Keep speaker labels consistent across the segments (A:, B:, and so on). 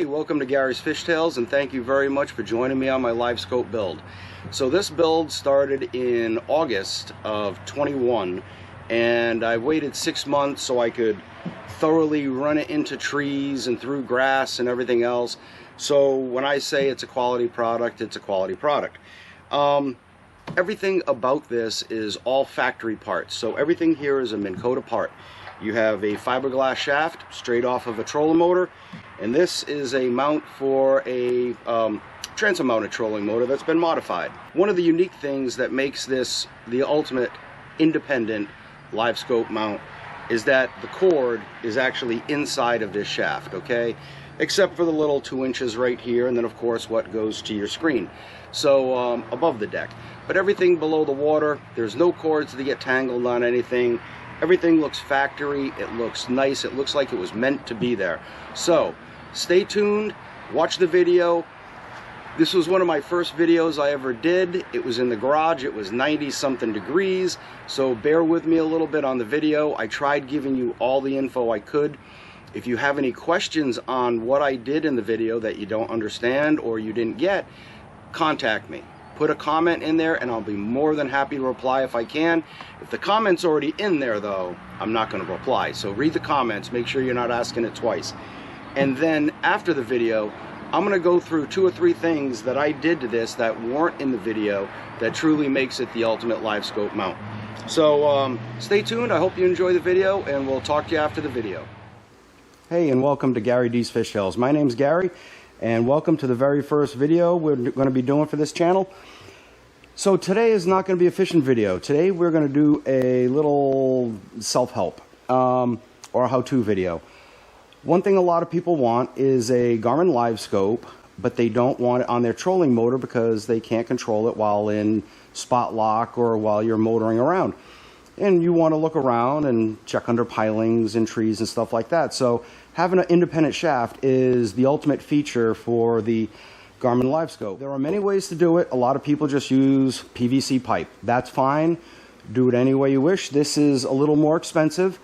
A: Hey, welcome to Gary's Fishtails, and thank you very much for joining me on my LiveScope build. So this build started in August of 21, and I waited 6 months so I could thoroughly run it into trees and through grass and everything else. So when I say it's a quality product, it's a quality product. Everything about this is all factory parts. So everything here is a Minn Kota part. You have a fiberglass shaft straight off of a trolling motor, and this is a mount for a transom mounted trolling motor that's been modified. One of the unique things that makes this the ultimate independent LiveScope mount is that the cord is actually inside of this shaft, okay? Except for the little 2 inches right here, and then of course what goes to your screen. So above the deck. But everything below the water, there's no cords to get tangled on anything. Everything looks factory, it looks nice, it looks like it was meant to be there. So, stay tuned, watch the video. This was one of my first videos I ever did. It was in the garage, it was 90-something degrees, so bear with me a little bit on the video. I tried giving you all the info I could. If you have any questions on what I did in the video that you don't understand or you didn't get, contact me. Put a comment in there and I'll be more than happy to reply if I can. If the comment's already in there though, I'm not going to reply. So read the comments, make sure you're not asking it twice. And then after the video, I'm going to go through 2 or 3 things that I did to this that weren't in the video that truly makes it the ultimate LiveScope mount. So stay tuned, I hope you enjoy the video, and we'll talk to you after the video. Hey, and welcome to Gary D's Fishtails. My name's Gary, and welcome to the very first video we're going to be doing for this channel. So today is not going to be a fishing video. Today we're going to do a little self-help or a how-to video. One thing a lot of people want is a GARMIN LiveScope, but they don't want it on their trolling motor because they can't control it while in spot lock or while you're motoring around. And you want to look around and check under pilings and trees and stuff like that. So having an independent shaft is the ultimate feature for the GARMIN LiveScope. There are many ways to do it. A lot of people just use PVC pipe. That's fine. Do it any way you wish. This is a little more expensive.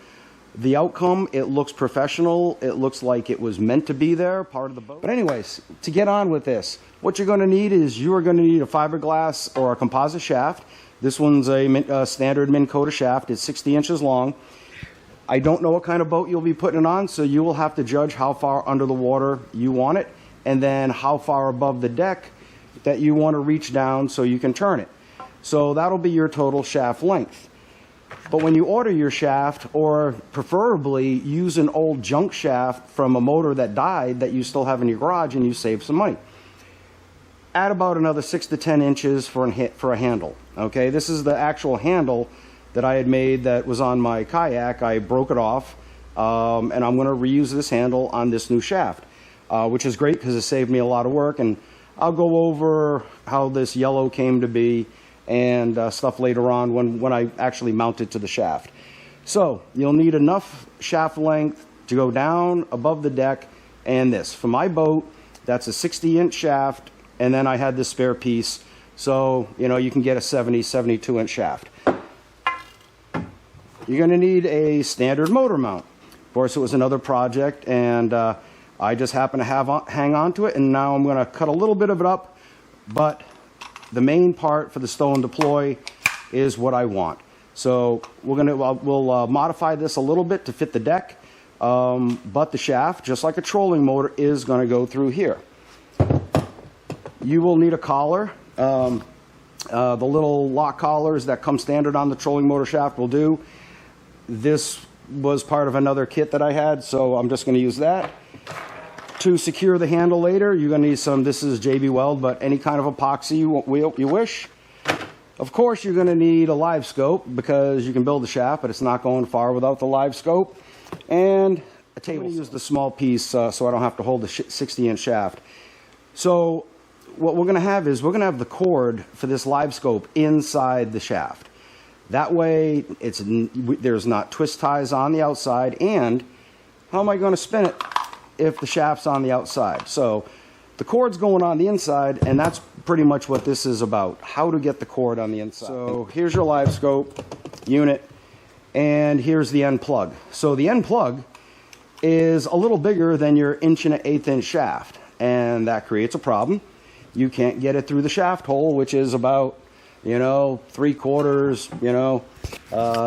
A: The outcome, it looks professional. It looks like it was meant to be there, part of the boat. But anyways, to get on with this, what you're going to need is you are going to need a fiberglass or a composite shaft. This one's a standard Minn Kota shaft. It's 60 inches long. I don't know what kind of boat you'll be putting it on, so you will have to judge how far under the water you want it, and then how far above the deck that you want to reach down so you can turn it. So that'll be your total shaft length. But when you order your shaft, or preferably use an old junk shaft from a motor that died that you still have in your garage and you save some money, add about another 6 to 10 inches for a handle. Okay, this is the actual handle that I had made that was on my kayak. I broke it off, and I'm going to reuse this handle on this new shaft. Which is great because it saved me a lot of work, and I'll go over how this yellow came to be and stuff later on when I actually mount it to the shaft. So you'll need enough shaft length to go down above the deck, and this. For my boat, that's a 60-inch shaft, and then I had this spare piece, so you know you can get a 72-inch shaft. You're going to need a standard motor mount. Of course, it was another project, and I just happen to hang on to it, and now I'm going to cut a little bit of it up, but the main part for the stow and deploy is what I want. So we'll modify this a little bit to fit the deck, but the shaft, just like a trolling motor, is going to go through here. You will need a collar. The little lock collars that come standard on the trolling motor shaft will do. This was part of another kit that I had, so I'm just going to use that. To secure the handle later, you're going to need some, this is JB Weld, but any kind of epoxy you wish. Of course, you're going to need a LiveScope because you can build the shaft, but it's not going far without the LiveScope. And a table. I'm going to use the small piece so I don't have to hold the 60-inch shaft. So what we're going to have is we're going to have the cord for this LiveScope inside the shaft. That way, there's not twist ties on the outside, and how am I going to spin it if the shaft's on the outside? So the cord's going on the inside, and that's pretty much what this is about, how to get the cord on the inside. So here's your LiveScope unit, and here's the end plug. So the end plug is a little bigger than your 1 1/8" shaft, and that creates a problem. You can't get it through the shaft hole, which is about, 3/4,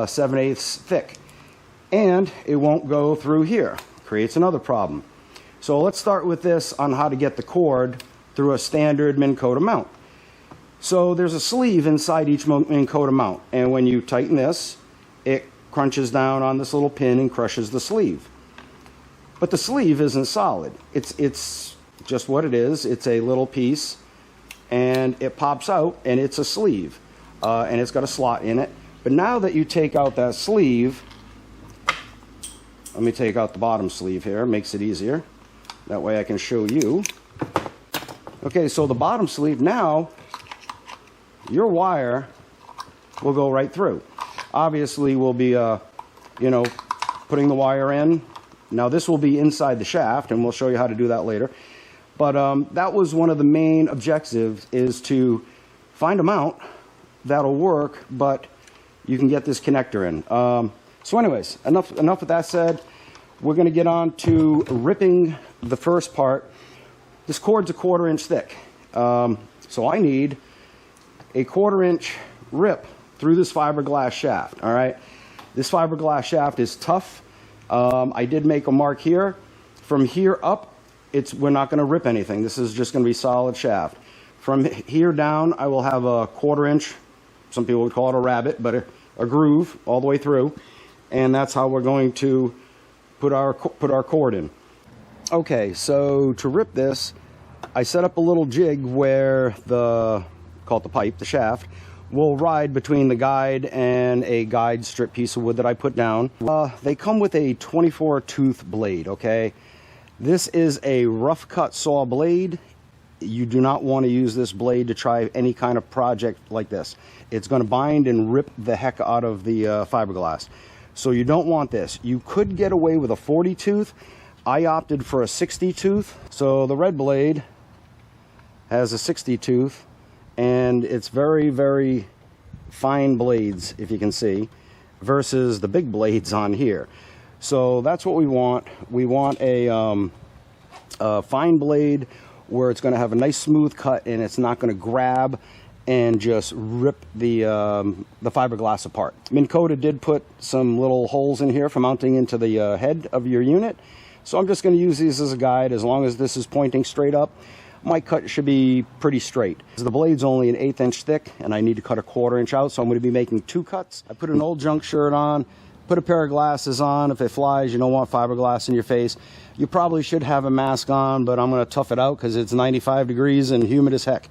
A: 7/8 thick, and it won't go through here. Creates another problem. So let's start with this on how to get the cord through a standard Minn Kota mount. So there's a sleeve inside each Minn Kota mount, and when you tighten this, it crunches down on this little pin and crushes the sleeve. But the sleeve isn't solid. It's just what it is. It's a little piece, and it pops out, and it's a sleeve, and it's got a slot in it. But now that you take out that sleeve, let me take out the bottom sleeve here, makes it easier. That way I can show you. Okay, so the bottom sleeve, now your wire will go right through. Obviously, we'll be, putting the wire in. Now, this will be inside the shaft, and we'll show you how to do that later. But that was one of the main objectives, is to find a mount that'll work, but you can get this connector in. So anyways, enough with that said. We're going to get on to ripping the first part. This cord's a 1/4 inch thick. So I need a 1/4 inch rip through this fiberglass shaft. All right, this fiberglass shaft is tough. I did make a mark here. From here up, we're not going to rip anything. This is just going to be solid shaft. From here down, I will have a 1/4 inch, some people would call it a rabbit, but a groove all the way through, and that's how we're going to put our cord in. Okay, so to rip this, I set up a little jig where call it the pipe, the shaft, will ride between the guide and a guide strip piece of wood that I put down. They come with a 24 tooth blade, okay? This is a rough cut saw blade. You do not want to use this blade to try any kind of project like this. It's going to bind and rip the heck out of the fiberglass. So you don't want this. You could get away with a 40 tooth. I opted for a 60 tooth. So the red blade has a 60 tooth, and it's very, very fine blades, if you can see, versus the big blades on here. So that's what we want. We want a fine blade where it's going to have a nice smooth cut, and it's not going to grab and just rip the fiberglass apart. Minn Kota did put some little holes in here for mounting into the head of your unit. So I'm just going to use these as a guide. As long as this is pointing straight up, my cut should be pretty straight. The blade's only an 1/8 inch thick, and I need to cut a 1/4 inch out, so I'm going to be making 2 cuts. I put an old junk shirt on, put a pair of glasses on. If it flies, you don't want fiberglass in your face. You probably should have a mask on, but I'm going to tough it out because it's 95 degrees and humid as heck.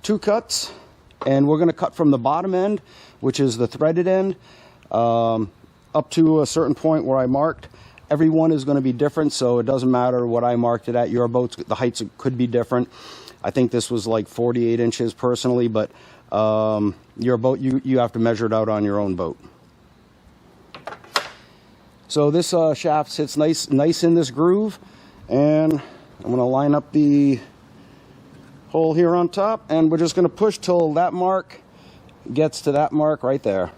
A: 2 cuts, and we're going to cut from the bottom end, which is the threaded end, up to a certain point where I marked. Every one is going to be different, so it doesn't matter what I marked it at. Your boats, the heights could be different. I think this was like 48 inches personally, but your boat, you have to measure it out on your own boat. So this shaft sits nice in this groove, and I'm going to line up the hole here on top, and we're just going to push till that mark gets to that mark right there.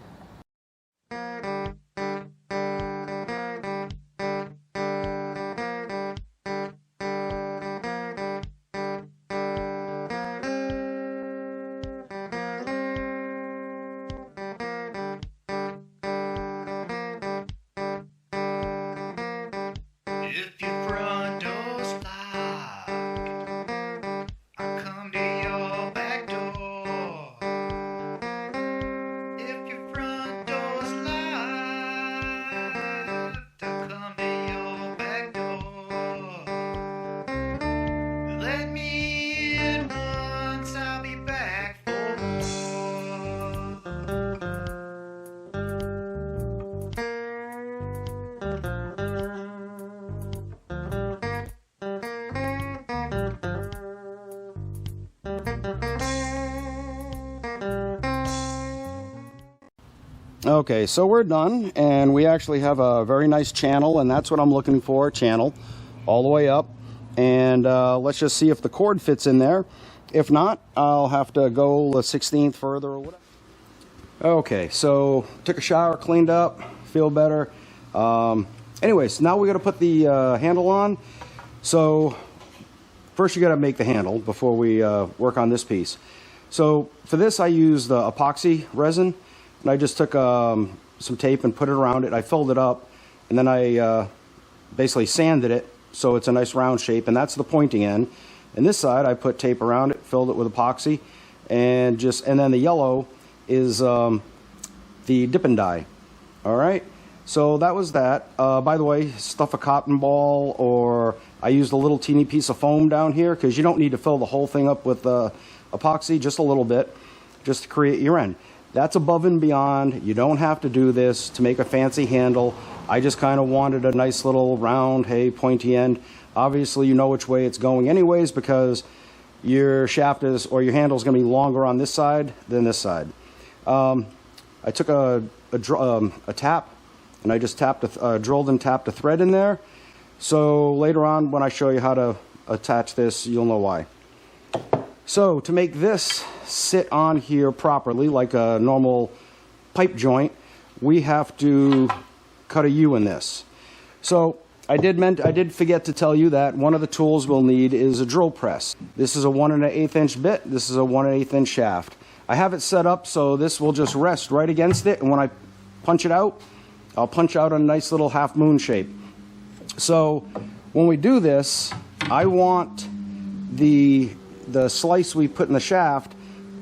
B: If your front door's locked, I'll come to your back door. If your front door's locked, I'll come to your back door. Let me in once, I'll be back for
A: Okay, so we're done, and we actually have a very nice channel, and that's what I'm looking for, channel, all the way up. And let's just see if the cord fits in there. If not, I'll have to go a 1/16 further or whatever. Okay, so took a shower, cleaned up, feel better. Anyways, now we got to put the handle on. So first you got to make the handle before we work on this piece. So for this I used the epoxy resin, and I just took some tape and put it around it. I filled it up, and then I basically sanded it so it's a nice round shape, and that's the pointing end. And this side I put tape around it, filled it with epoxy, and then the yellow is the dipping dye. All right, so that was that. By the way, stuff a cotton ball, or I used a little teeny piece of foam down here, because you don't need to fill the whole thing up with epoxy, just a little bit, just to create your end. That's above and beyond. You don't have to do this to make a fancy handle. I just kind of wanted a nice little round, hey, pointy end. Obviously you know which way it's going anyways, because your shaft is, or your handle is going to be longer on this side than this side. I took a tap, and I just drilled and tapped a thread in there. So later on when I show you how to attach this, you'll know why. So to make this sit on here properly like a normal pipe joint, we have to cut a U in this. So I did forget to tell you that one of the tools we'll need is a drill press. This is a 1 1/8 inch bit. This is a 1 1/8 inch shaft. I have it set up so this will just rest right against it, and when I punch it out, I'll punch out a nice little half moon shape. So when we do this, I want the slice we put in the shaft,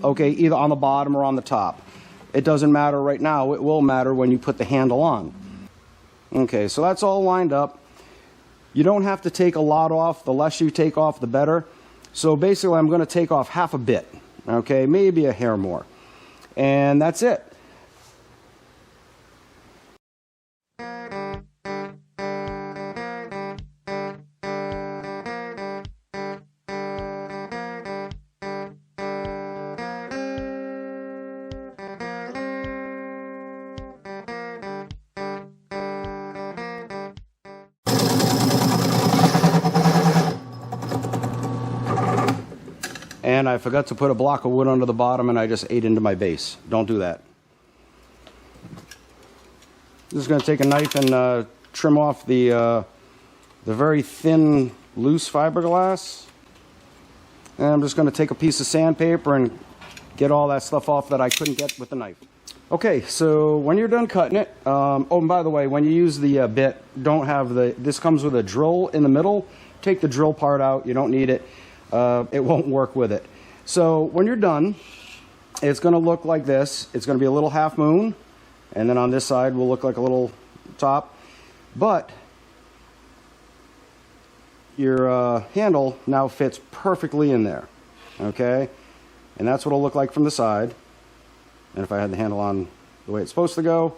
A: okay, either on the bottom or on the top. It doesn't matter right now. It will matter when you put the handle on. Okay, so that's all lined up. You don't have to take a lot off. The less you take off, the better. So basically, I'm going to take off half a bit, okay, maybe a hair more. And that's it. And I forgot to put a block of wood under the bottom, and I just ate into my base. Don't do that. Just going to take a knife and trim off the very thin, loose fiberglass. And I'm just going to take a piece of sandpaper and get all that stuff off that I couldn't get with the knife. Okay, so when you're done cutting it, oh, and by the way, when you use the bit, don't have this comes with a drill in the middle. Take the drill part out. You don't need it. It won't work with it. So when you're done, it's going to look like this. It's going to be a little half moon, and then on this side will look like a little top. But your handle now fits perfectly in there, okay? And that's what it'll look like from the side. And if I had the handle on the way it's supposed to go.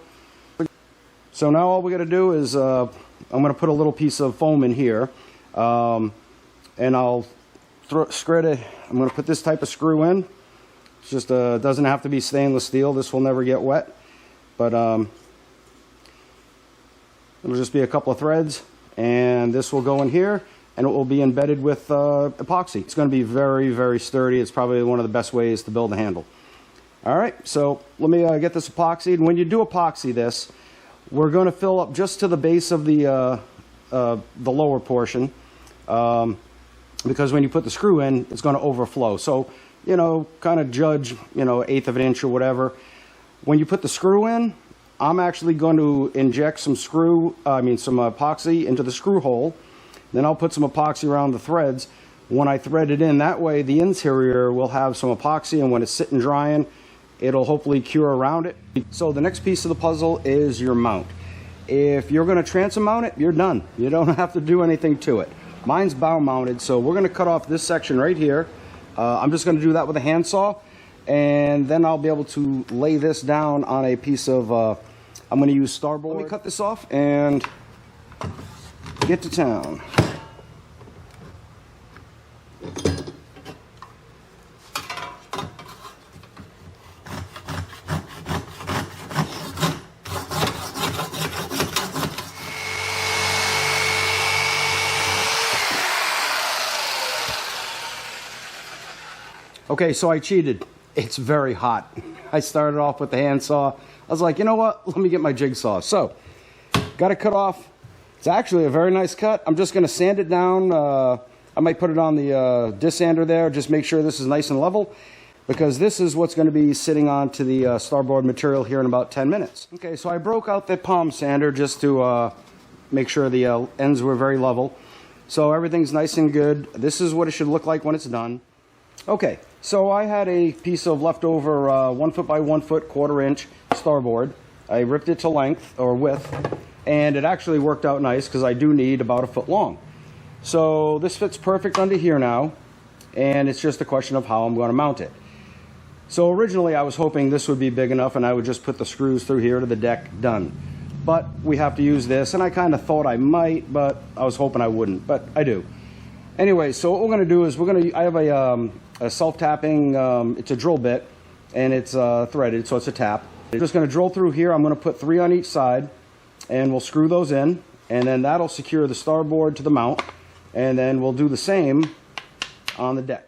A: So now all we got to do is I'm going to put a little piece of foam in here, and I'll I'm going to put this type of screw in. It's just doesn't have to be stainless steel. This will never get wet, but it'll just be a couple of threads, and this will go in here, and it will be embedded with epoxy. It's going to be very, very sturdy. It's probably one of the best ways to build a handle. All right, so let me get this epoxied. And when you do epoxy this, we're going to fill up just to the base of the lower portion. Because when you put the screw in, it's going to overflow. So, you know, kind of judge, you know, 1/8 of an inch or whatever. When you put the screw in, I'm actually going to inject some some epoxy into the screw hole. Then I'll put some epoxy around the threads. When I thread it in, that way the interior will have some epoxy, and when it's sitting drying, it'll hopefully cure around it. So the next piece of the puzzle is your mount. If you're going to transom mount it, you're done. You don't have to do anything to it. Mine's bow mounted, so we're going to cut off this section right here. I'm just going to do that with a handsaw, and then I'll be able to lay this down on a piece of, I'm going to use starboard. Let me cut this off and get to town. Okay, so I cheated. It's very hot. I started off with the handsaw. I was like, you know what? Let me get my jigsaw. So, got to cut off It's actually a very nice cut. I'm just going to sand it down. I might put it on the disc sander there, just make sure this is nice and level, because this is what's going to be sitting onto the starboard material here in about 10 minutes. Okay, so I broke out the palm sander just to make sure the ends were very level. So everything's nice and good. This is what it should look like when it's done. Okay, so I had a piece of leftover 1 foot by 1 foot 1/4 inch starboard. I ripped it to length or width, and it actually worked out nice because I do need about 1 foot long. So this fits perfect under here now, and it's just a question of how I'm going to mount it. So originally I was hoping this would be big enough and I would just put the screws through here to the deck, done. But we have to use this, and I kind of thought I might, but I was hoping I wouldn't, but I do. Anyway, so what we're going to do is I have a self-tapping, it's a drill bit, and it's threaded, so it's a tap. I'm just going to drill through here. I'm going to put 3 on each side, and we'll screw those in, and then that'll secure the starboard to the mount, and then we'll do the same on the deck.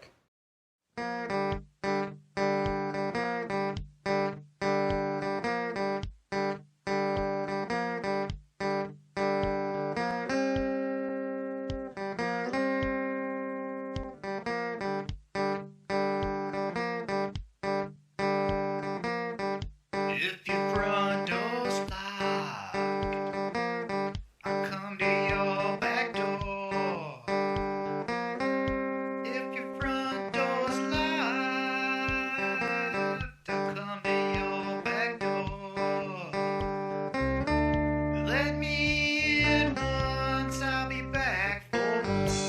B: If your front door's locked, I'll come to your back door. If your front door's locked, I'll come to your back door. Let me in once, I'll be back for more.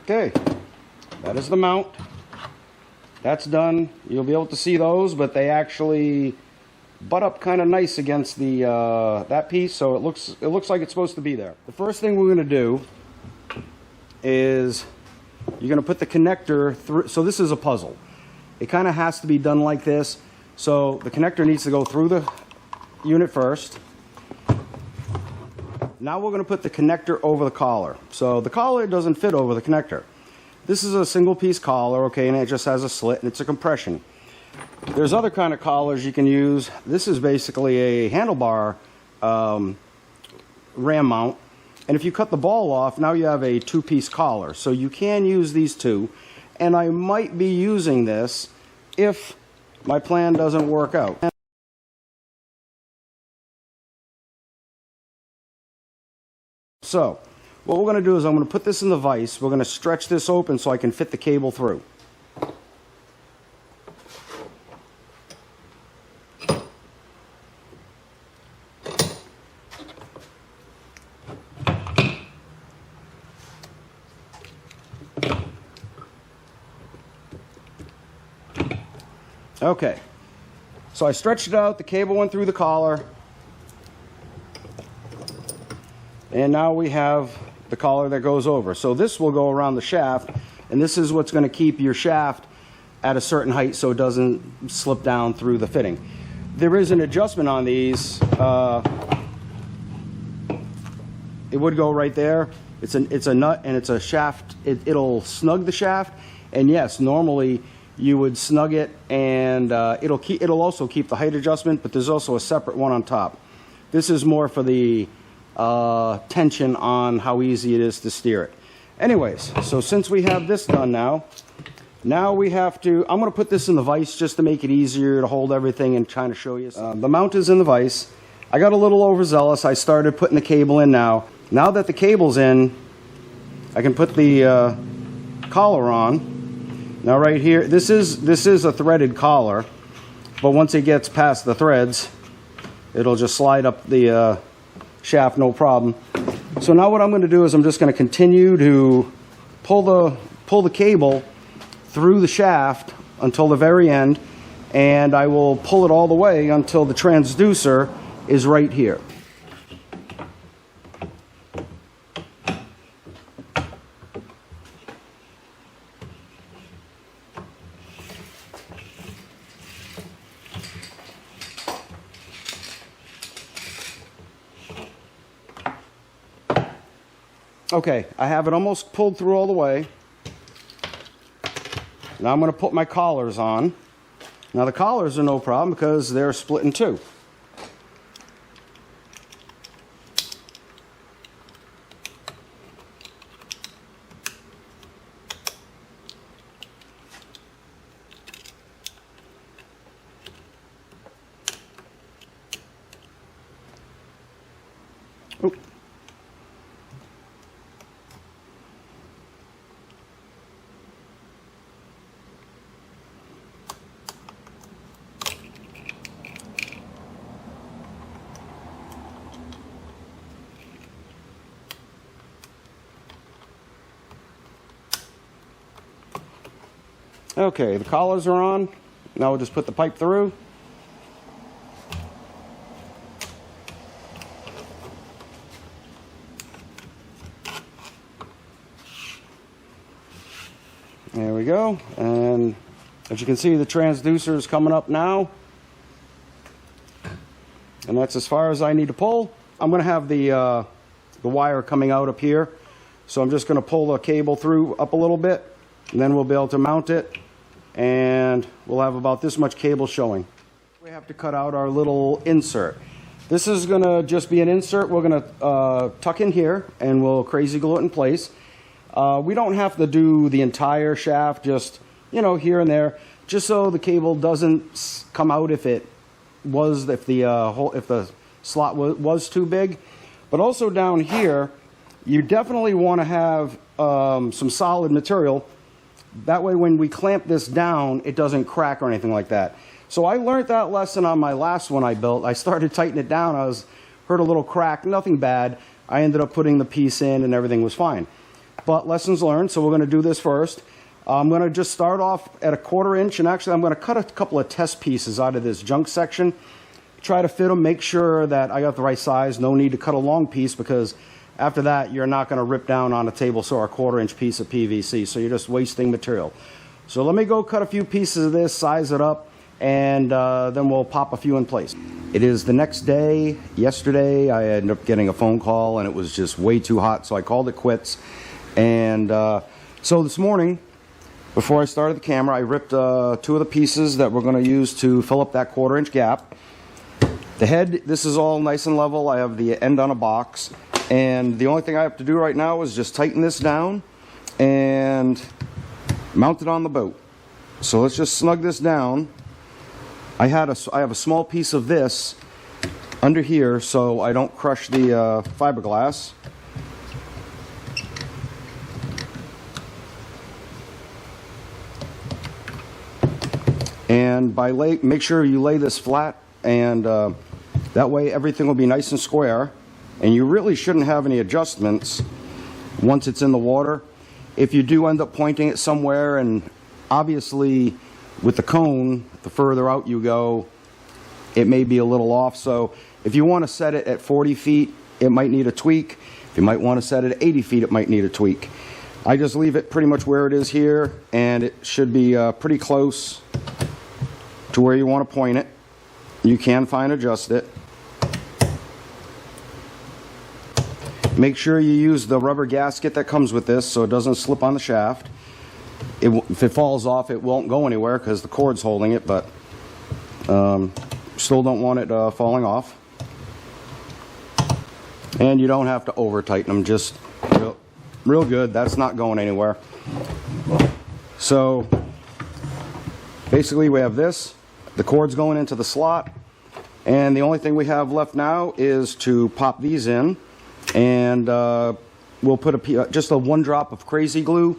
A: Okay, that is the mount. That's done. You'll be able to see those, but they actually butt up kind of nice against the that piece, so it looks like it's supposed to be there. The first thing we're going to do is you're going to put the connector through. So this is a puzzle. It kind of has to be done like this. So the connector needs to go through the unit first. Now we're going to put the connector over the collar. So the collar doesn't fit over the connector. This is a single piece collar, okay, and it just has a slit and it's a compression. There's other kind of collars you can use. This is basically a handlebar ram mount. And if you cut the ball off, now you have a 2-piece collar. So you can use these two. And I might be using this if my plan doesn't work out. So what we're going to do is I'm going to put this in the vise. We're going to stretch this open so I can fit the cable through. Okay, so I stretched it out, the cable went through the collar, and now we have the collar that goes over. So this will go around the shaft, and this is what's going to keep your shaft at a certain height so it doesn't slip down through the fitting. There is an adjustment on these. It would go right there. It's a nut and it's a shaft. It'll snug the shaft, and yes, normally you would snug it, and it'll also keep the height adjustment, but there's also a separate one on top. This is more for the tension on how easy it is to steer it. Anyways, so since we have this done now we have to, I'm going to put this in the vise just to make it easier to hold everything and trying to show you. The mount is in the vise. I got a little overzealous. I started putting the cable in now. Now that the cable's in, I can put the collar on. Now right here, this is a threaded collar, but once it gets past the threads, it'll just slide up the shaft, no problem. So now what I'm going to do is I'm just going to continue to pull the cable through the shaft until the very end, and I will pull it all the way until the transducer is right here. Okay, I have it almost pulled through all the way. Now I'm going to put my collars on. Now the collars are no problem because they're split in two. Oop. Okay, the collars are on. Now we'll just put the pipe through. There we go. And as you can see, the transducer is coming up now. And that's as far as I need to pull. I'm going to have the wire coming out up here. So I'm just going to pull the cable through up a little bit. And then we'll be able to mount it. And we'll have about this much cable showing. We have to cut out our little insert. This is going to just be an insert we're going to tuck in here, and we'll crazy glue it in place. We don't have to do the entire shaft, just, you know, here and there, just so the cable doesn't come out if the slot was too big. But also down here, you definitely want to have some solid material. That way when we clamp this down, it doesn't crack or anything like that. So I learned that lesson on my last one I built. I started tightening it down. Heard a little crack, nothing bad. I ended up putting the piece in and everything was fine. But lessons learned, so we're going to do this first. I'm going to just start off at a 1/4 inch, and actually I'm going to cut a couple of test pieces out of this junk section. Try to fit them, make sure that I got the right size. No need to cut a long piece because after that, you're not going to rip down on a table saw a 1/4 inch piece of PVC, so you're just wasting material. So let me go cut a few pieces of this, size it up, and then we'll pop a few in place. It is the next day. Yesterday, I ended up getting a phone call, and it was just way too hot, so I called it quits. And so this morning, before I started the camera, I ripped 2 of the pieces that we're going to use to fill up that 1/4 inch gap. The head, this is all nice and level. I have the end on a box. And the only thing I have to do right now is just tighten this down and mount it on the boat. So let's just snug this down. I have a small piece of this under here so I don't crush the fiberglass. And make sure you lay this flat, and that way everything will be nice and square. And you really shouldn't have any adjustments once it's in the water. If you do end up pointing it somewhere, and obviously with the cone, the further out you go, it may be a little off. So if you want to set it at 40 feet, it might need a tweak. If you might want to set it at 80 feet, it might need a tweak. I just leave it pretty much where it is here, and it should be pretty close to where you want to point it. You can fine adjust it. Make sure you use the rubber gasket that comes with this so it doesn't slip on the shaft. If it falls off, it won't go anywhere because the cord's holding it, but still don't want it falling off. And you don't have to over tighten them, just real good. That's not going anywhere. So basically we have this, the cord's going into the slot, and the only thing we have left now is to pop these in. And we'll put just a 1 drop of crazy glue,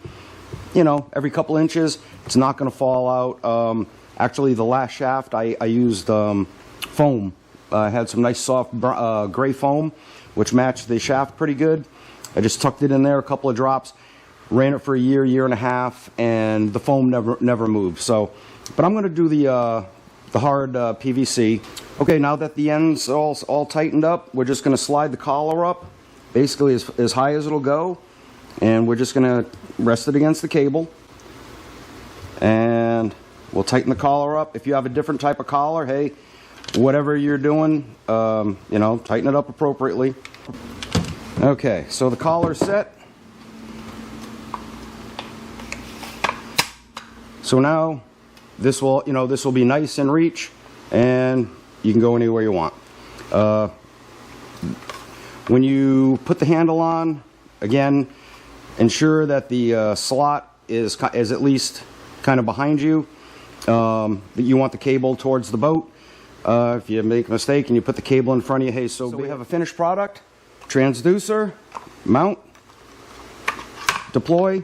A: you know, every couple inches. It's not going to fall out. Actually, the last shaft I used foam. I had some nice soft gray foam, which matched the shaft pretty good. I just tucked it in there, a couple of drops, ran it for a year and a half, and the foam never moved. So, but I'm going to do the hard PVC. Okay, now that the end's all tightened up, we're just going to slide the collar up, basically as high as it'll go, and we're just going to rest it against the cable, and we'll tighten the collar up. If you have a different type of collar, hey, whatever you're doing, you know, tighten it up appropriately. Okay, so the collar's set. So now this will, this will be nice in reach, and you can go anywhere you want. When you put the handle on, again, ensure that the slot is at least kind of behind you, that you want the cable towards the boat. If you make a mistake and you put the cable in front of you, hey, so we have a finished product. Transducer, mount, deploy,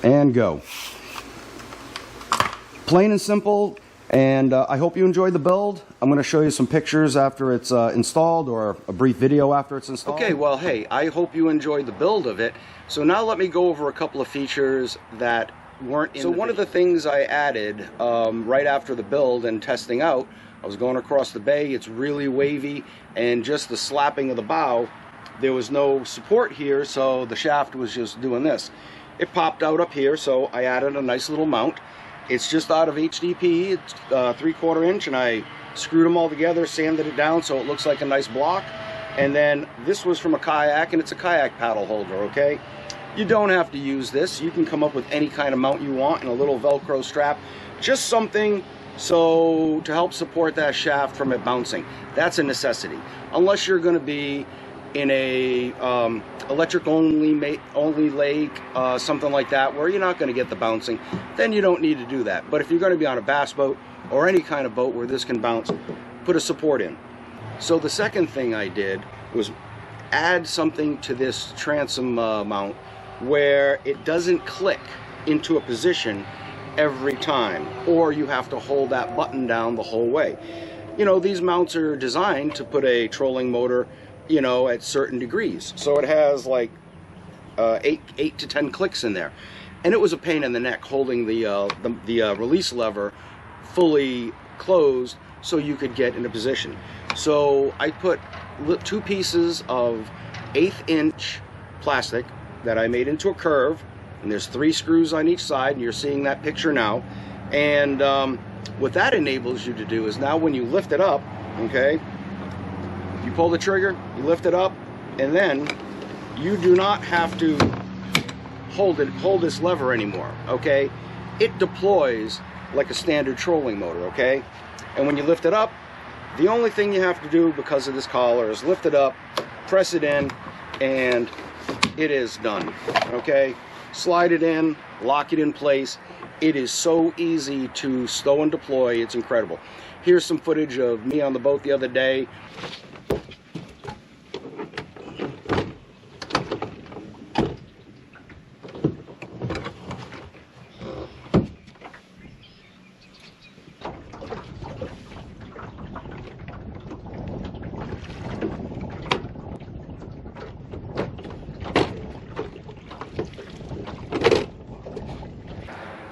A: and go. Plain and simple, and I hope you enjoyed the build. I'm going to show you some pictures after it's installed, or a brief video after it's installed. Okay, well, hey, I hope you enjoyed the build of it. So now let me go over a couple of features that weren't in the video. One of the things I added right after the build and testing out, I was going across the bay, it's really wavy, and just the slapping of the bow, there was no support here, so the shaft was just doing this. It popped out up here, so I added a nice little mount. It's just out of HDPE, it's 3/4 inch, and I screwed them all together, sanded it down so it looks like a nice block. And then this was from a kayak, and it's a kayak paddle holder, okay? You don't have to use this. You can come up with any kind of mount you want, and a little Velcro strap. Just something so to help support that shaft from it bouncing. That's a necessity. Unless you're going to be in a electric only lake, something like that, where you're not going to get the bouncing, then you don't need to do that. But if you're going to be on a bass boat or any kind of boat where this can bounce, put a support in. So the second thing I did was add something to this transom mount where it doesn't click into a position every time, or you have to hold that button down the whole way. These mounts are designed to put a trolling motor at certain degrees. So it has like 8 to 10 clicks in there. And it was a pain in the neck holding the release lever fully closed so you could get in a position. So I put 2 pieces of 1/8 inch plastic that I made into a curve, and there's 3 screws on each side, and you're seeing that picture now. And what that enables you to do is now when you lift it up, okay, you pull the trigger, you lift it up, and then you do not have to hold this lever anymore, okay? It deploys like a standard trolling motor, okay? And when you lift it up, the only thing you have to do because of this collar is lift it up, press it in, and it is done, okay? Slide it in, lock it in place. It is so easy to stow and deploy, it's incredible. Here's some footage of me on the boat the other day.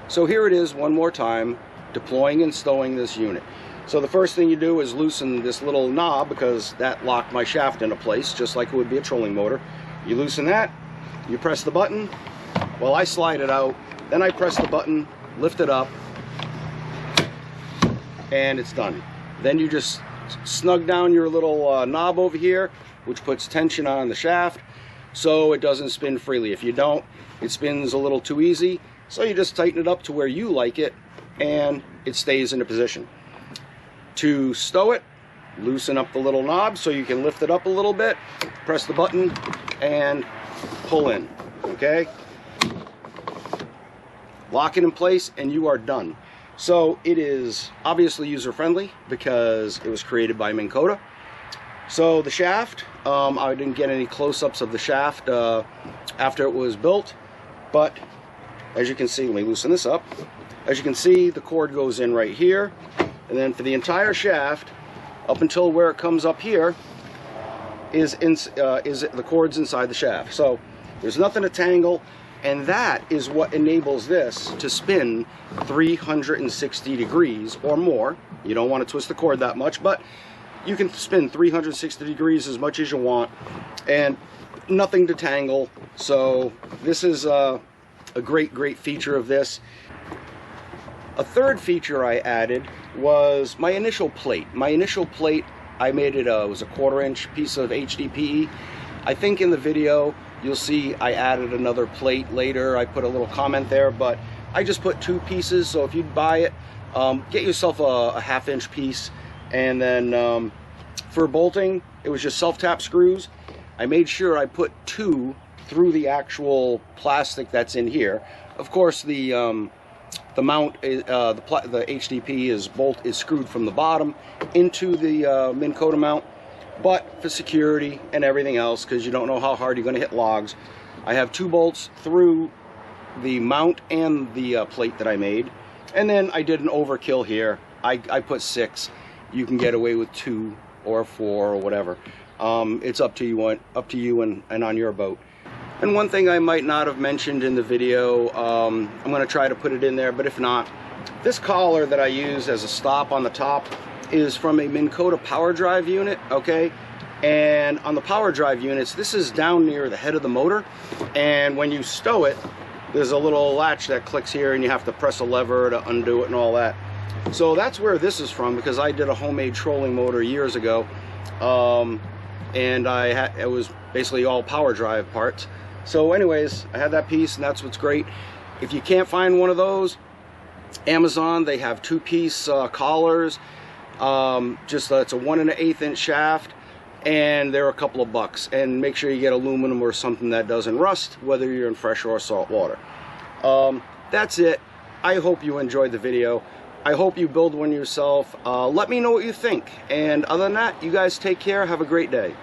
A: So here it is one more time, deploying and stowing this unit. So the first thing you do is loosen this little knob, because that locked my shaft into place, just like it would be a trolling motor. You loosen that, you press the button, well, I slide it out, then I press the button, lift it up, and it's done. Then you just snug down your little knob over here, which puts tension on the shaft so it doesn't spin freely. If you don't, it spins a little too easy. So you just tighten it up to where you like it, and it stays in a position. To stow it, loosen up the little knob so you can lift it up a little bit, press the button, and pull in, okay? Lock it in place, and you are done. So it is obviously user-friendly because it was created by Minn Kota. So the shaft, I didn't get any close-ups of the shaft after it was built, but as you can see, let me loosen this up. As you can see, the cord goes in right here, and then for the entire shaft, up until where it comes up here, is the cord's inside the shaft. So there's nothing to tangle, and that is what enables this to spin 360 degrees or more. You don't want to twist the cord that much, but you can spin 360 degrees as much as you want, and nothing to tangle. So this is a great feature of this. A third feature I added was my initial plate. My initial plate, I made it was a 1/4 inch piece of HDPE. I think in the video you'll see I added another plate later. I put a little comment there, but I just put 2 pieces, so if you buy it, get yourself a 1/2-inch piece. And then for bolting, it was just self-tap screws. I made sure I put 2 through the actual plastic that's in here. Of course, the mount is, the HDP is screwed from the bottom into the Minn Kota mount, but for security and everything else, because you don't know how hard you're going to hit logs, I have 2 bolts through the mount and the plate that I made. And then I did an overkill here. I put 6. You can get away with 2 or 4 or whatever. It's up to you and on your boat. And one thing I might not have mentioned in the video, I'm going to try to put it in there, but if not, this collar that I use as a stop on the top is from a Minn Kota power drive unit, okay? And on the power drive units, this is down near the head of the motor, and when you stow it, there's a little latch that clicks here and you have to press a lever to undo it and all that. So that's where this is from, because I did a homemade trolling motor years ago, and it was basically all power drive parts. So anyways, I had that piece, and that's what's great. If you can't find one of those, Amazon, they have 2-piece collars. It's a 1 1/8 inch shaft, and they're a couple of bucks. And make sure you get aluminum or something that doesn't rust, whether you're in fresh or salt water. That's it. I hope you enjoyed the video. I hope you build one yourself. Let me know what you think. And other than that, you guys take care. Have a great day.